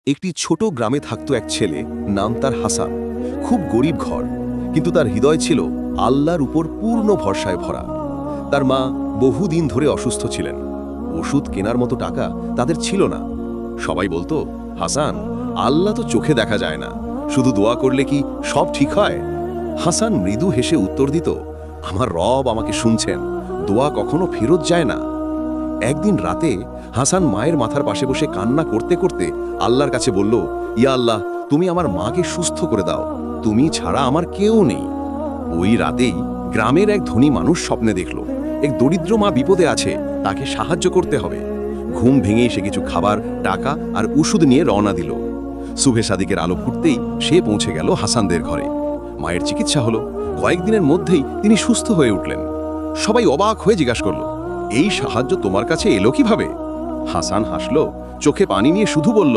একটি ছোট গ্রামে থাকতো এক ছেলে, নাম তার হাসান। খুব গরিব ঘর, কিন্তু তার হৃদয় ছিল আল্লাহর উপর পূর্ণ ভরসায় ভরা। তার মা বহুদিন ধরে অসুস্থ ছিলেন। ওষুধ কেনার মতো টাকা তাদের ছিল না। সবাই বলতো, হাসান, আল্লাহ তো চোখে দেখা যায় না, শুধু দোয়া করলে কি সব ঠিক হয়? হাসান মৃদু হেসে উত্তর দিত, আমার রব আমাকে শুনছেন, দোয়া কখনো ফেরত যায় না। একদিন রাতে হাসান মায়ের মাথার পাশে বসে কান্না করতে করতে আল্লাহর কাছে বলল, ইয়া আল্লাহ, তুমি আমার মাকে সুস্থ করে দাও, তুমি ছাড়া আমার কেউ নেই। ওই রাতেই গ্রামের এক ধনী মানুষ স্বপ্নে দেখল, এক দরিদ্র মা বিপদে আছে, তাকে সাহায্য করতে হবে। ঘুম ভেঙেই সে কিছু খাবার, টাকা আর ওষুধ নিয়ে রওনা দিল। সুবহে সাদিকের আলো ফুটতেই সে পৌঁছে গেল হাসানদের ঘরে। মায়ের চিকিৎসা হলো, কয়েকদিনের মধ্যেই তিনি সুস্থ হয়ে উঠলেন। সবাই অবাক হয়ে জিজ্ঞাসা করল, এই সাহায্য তোমার কাছে এলো কিভাবে? হাসান হাসল, চোখে পানি নিয়ে শুধু বলল,